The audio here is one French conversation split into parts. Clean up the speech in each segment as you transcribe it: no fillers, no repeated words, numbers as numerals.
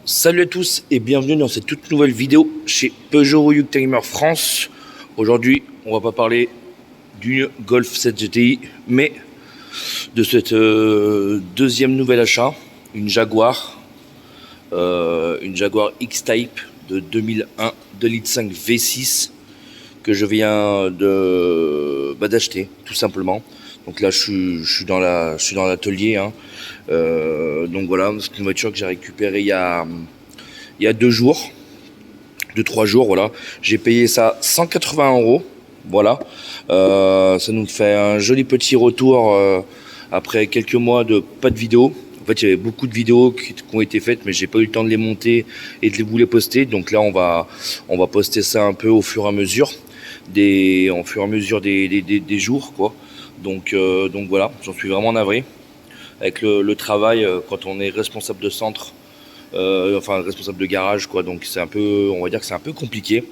Salut à tous et bienvenue dans cette toute nouvelle vidéo chez Peugeot Youngtimer France. Aujourd'hui, on va pas parler d'une Golf 7 GTI, mais de cette deuxième nouvelle achat, une Jaguar X-Type de 2001, 2,5 litres V6 que je viens d'acheter, tout simplement. Donc là, je suis dans l'atelier. Donc voilà, c'est une voiture que j'ai récupérée il y a 2 jours, 3 jours. Voilà, j'ai payé ça 180 €. Voilà, ça nous fait un joli petit retour après quelques mois de pas de vidéos. En fait, il y avait beaucoup de vidéos qui ont été faites, mais j'ai pas eu le temps de les monter et de vous les poster. Donc là, on va poster ça un peu au fur et à mesure des jours, quoi. Donc voilà, j'en suis vraiment navré avec le travail quand on est responsable de centre, enfin responsable de garage, quoi. Donc c'est un peu, on va dire que c'est un peu compliqué.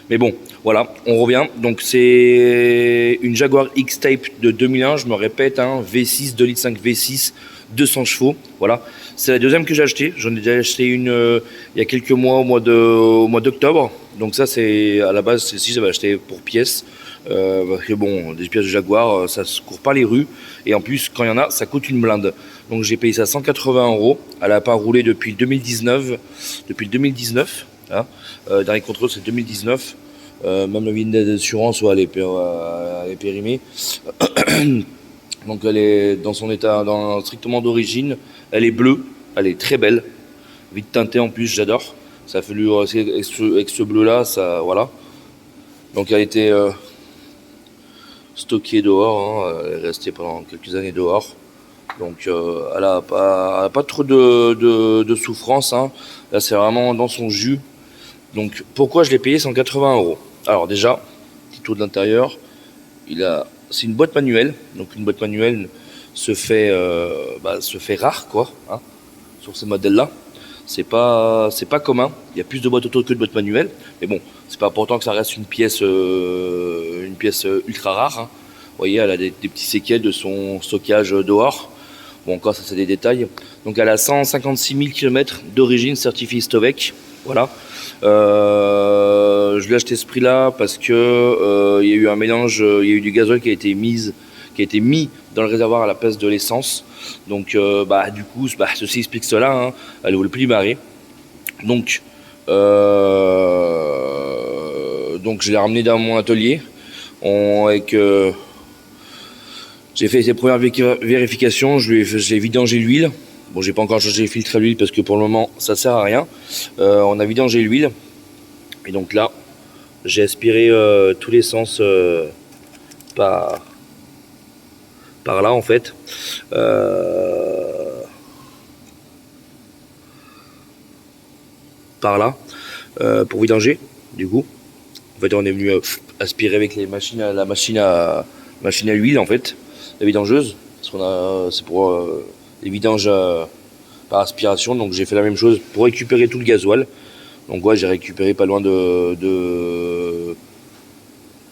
Mais bon, voilà, on revient. Donc c'est une Jaguar X-Type de 2001, je me répète, hein, V6, 2,5 litres V6, 200 chevaux. Voilà, c'est la deuxième que j'ai achetée. J'en ai déjà acheté une il y a quelques mois, au mois d'octobre. Donc ça, c'est à la base, celle-ci, j'avais acheté pour pièces. Parce que bon, des pièces de Jaguar, ça se court pas les rues. Et en plus, quand il y en a, ça coûte une blinde. Donc j'ai payé ça 180 €. Elle n'a pas roulé depuis 2019. Depuis 2019. Hein. Dernier contrôle, c'est 2019. Même la ligne d'assurance, ouais, elle est périmée. Donc elle est dans son état strictement d'origine. Elle est bleue, elle est très belle, vite teintée en plus, j'adore. Ça a fallu avec ce bleu là, ça voilà. Donc elle a été stockée dehors, hein. Elle est restée pendant quelques années dehors. Donc elle a pas trop de souffrance, hein. Là c'est vraiment dans son jus. Donc pourquoi je l'ai payé 180 €? Alors déjà, petit tour de l'intérieur, c'est une boîte manuelle, donc une boîte manuelle se fait rare, quoi, hein, sur ces modèles-là. C'est pas commun. Il y a plus de boîtes auto que de boîtes manuelles, mais bon, c'est pas important que ça reste une pièce ultra rare, hein. Vous voyez, elle a des petits séquelles de son stockage dehors. Bon, encore ça, c'est des détails. Donc elle a 156 000 km d'origine certifiée Stovec. Voilà. Je l'ai acheté ce prix-là parce que il y a eu un mélange, il y a eu du gasoil qui a été mis dans le réservoir à la place de l'essence. Donc du coup, ceci explique cela, hein. Elle vaut le prix du baril. Donc je l'ai ramené dans mon atelier. J'ai fait ses premières vérifications. J'ai vidangé l'huile. Bon, j'ai pas encore changé les filtres à l'huile parce que pour le moment ça sert à rien. On a vidangé l'huile et donc là j'ai aspiré tout l'essence par là en fait. Par là pour vidanger. Du coup, en fait, on est venu aspirer avec la machine à l'huile en fait, la vidangeuse. C'est pour les vidanges par aspiration. Donc j'ai fait la même chose pour récupérer tout le gasoil. Donc ouais, j'ai récupéré pas loin de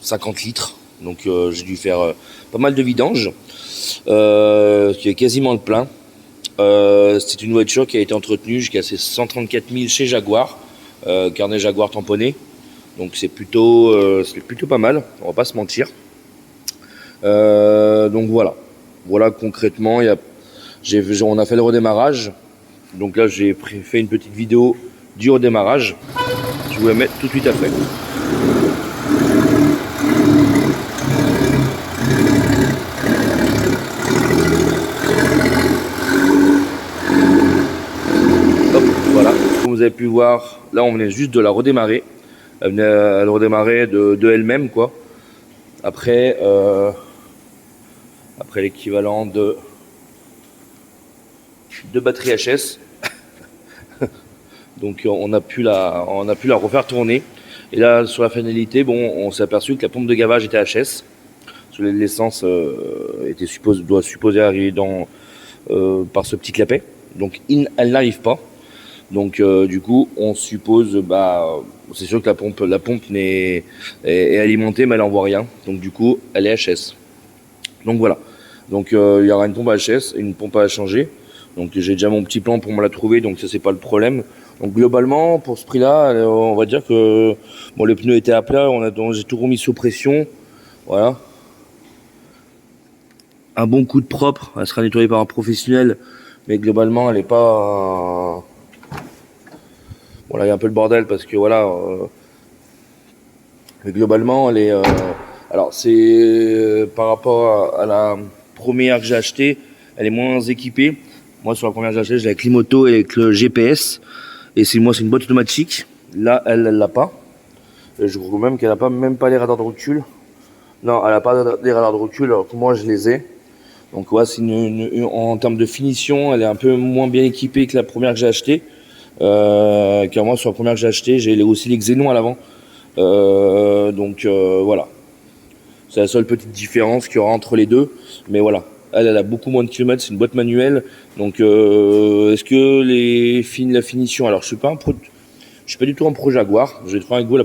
50 litres. Donc j'ai dû faire pas mal de vidanges, qui est quasiment le plein. C'est une voiture qui a été entretenue jusqu'à ses 134 000 chez Jaguar, carnet Jaguar tamponné. Donc c'est plutôt pas mal, on va pas se mentir. Donc voilà concrètement, on a fait le redémarrage. Donc là j'ai fait une petite vidéo du redémarrage. Je vous la mets tout de suite après. Hop, voilà. Comme vous avez pu voir, là on venait juste de la redémarrer. Elle venait à le redémarrer de elle-même, quoi. Après l'équivalent de batterie HS. Donc on a pu la refaire tourner. Et là sur la finalité, bon, on s'est aperçu que la pompe de gavage était HS. L'essence doit supposer arriver par ce petit clapet. Donc elle n'arrive pas. Donc du coup on suppose, c'est sûr que la pompe est alimentée mais elle n'envoie rien. Donc du coup elle est HS. Donc voilà. Donc il y aura une pompe à HS et une pompe à changer. Donc j'ai déjà mon petit plan pour me la trouver, donc ça c'est pas le problème. Donc globalement, pour ce prix-là, on va dire que bon, les pneus étaient à plat, j'ai tout remis sous pression. Voilà. Un bon coup de propre, elle sera nettoyée par un professionnel, mais globalement, elle est pas. Voilà, il y a un peu le bordel parce que voilà. Mais globalement, elle est. Alors, c'est par rapport à la première que j'ai achetée, elle est moins équipée. Moi, sur la première que j'ai achetée, j'ai la Climoto avec le GPS. Et c'est une boîte automatique. Là, elle l'a pas. Et je crois même qu'elle a même pas les radars de recul. Non, elle a pas les radars de recul, alors que moi, je les ai. Donc, ouais, c'est en termes de finition, elle est un peu moins bien équipée que la première que j'ai achetée. Car moi, sur la première que j'ai achetée, j'ai aussi les Xénon à l'avant. Voilà. C'est la seule petite différence qu'il y aura entre les deux. Mais voilà. Elle a beaucoup moins de kilomètres, c'est une boîte manuelle. Donc, est-ce que la finition... Alors, je suis pas du tout un pro Jaguar. Je vais être franc avec vous, la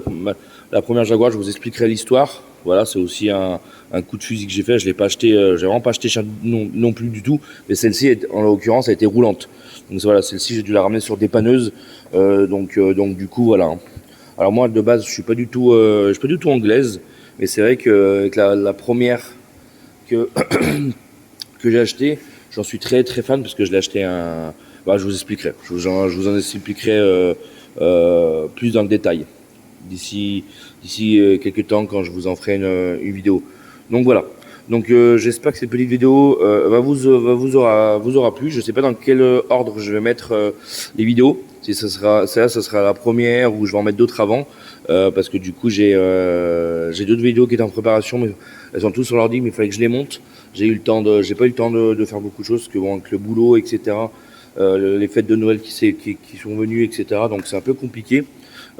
première Jaguar, je vous expliquerai l'histoire. Voilà, c'est aussi un coup de fusil que j'ai fait. Je l'ai pas acheté, j'ai vraiment pas acheté cher non plus du tout. Mais celle-ci, en l'occurrence, a été roulante. Donc voilà, celle-ci, j'ai dû la ramener sur dépanneuse. Donc du coup, voilà. Alors moi, de base, je suis pas du tout anglaise. Mais c'est vrai que la première que que j'ai acheté, j'en suis très très fan parce que je l'ai acheté je vous expliquerai. Je vous en expliquerai plus dans le détail d'ici quelques temps quand je vous en ferai une vidéo. Donc voilà. Donc j'espère que cette petite vidéo vous aura plu. Je sais pas dans quel ordre je vais mettre les vidéos. Si ça sera la première ou je vais en mettre d'autres avant. Parce que du coup j'ai d'autres vidéos qui étaient en préparation, mais elles sont toutes sur l'ordi, mais il fallait que je les monte. J'ai pas eu le temps de faire beaucoup de choses, parce que bon, avec le boulot, etc. Les fêtes de Noël qui sont venues, etc. Donc c'est un peu compliqué.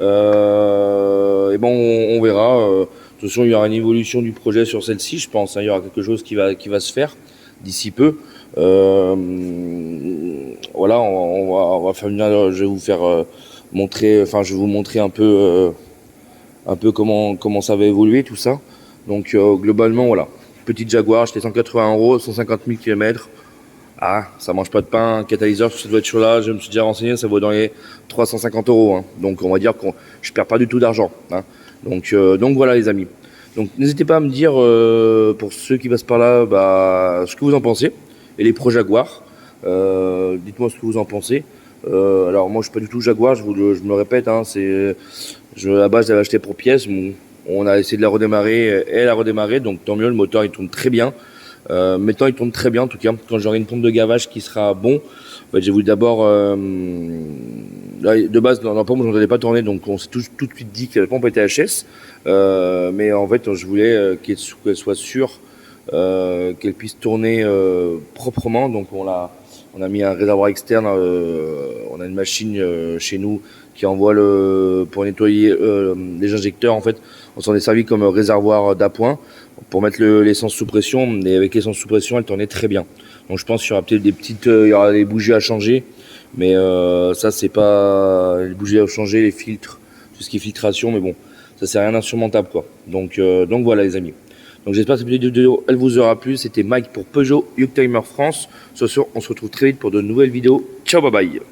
Et bon, on verra. De toute façon, il y aura une évolution du projet sur celle-ci, je pense. Hein. Il y aura quelque chose qui va se faire d'ici peu. Voilà, on va faire je vais vous faire montrer. Enfin, je vais vous montrer un peu comment ça va évoluer tout ça. Donc globalement, voilà. Petite Jaguar, j'étais 180 €, 150 000 km. Ah, ça mange pas de pain. Catalyseur sur cette voiture-là, je me suis déjà renseigné, ça vaut dans les 350 €. Hein. Donc on va dire que je perds pas du tout d'argent. Hein. Donc voilà les amis. Donc n'hésitez pas à me dire pour ceux qui passent par là, ce que vous en pensez et les pro Jaguar. Dites-moi ce que vous en pensez. Alors moi je suis pas du tout Jaguar, je me le répète. Hein, à la base j'avais acheté pour pièce. On a essayé de la redémarrer et elle a redémarré, donc tant mieux. Le moteur il tourne très bien. Maintenant il tourne très bien en tout cas. Quand j'aurai une pompe de gavage qui sera bon, en fait, j'ai voulu d'abord de base dans la pompe j'en avais pas tourné, donc on s'est tout de suite dit que la pompe était HS. Mais en fait je voulais qu'elle soit sûre qu'elle puisse tourner proprement. Donc on a mis un réservoir externe. On a une machine chez nous qui envoie pour nettoyer les injecteurs. En fait, on s'en est servi comme réservoir d'appoint pour mettre l'essence sous pression. Et avec l'essence sous pression, elle tournait très bien. Donc je pense qu'il y aura peut-être il y aura des bougies à changer. Mais ça, c'est pas les bougies à changer, les filtres, tout ce qui est filtration. Mais bon, ça c'est rien d'insurmontable quoi. Donc voilà les amis. Donc j'espère que cette vidéo elle vous aura plu. C'était Mike pour Peugeot Youngtimer France. Ce soir, on se retrouve très vite pour de nouvelles vidéos. Ciao, bye bye.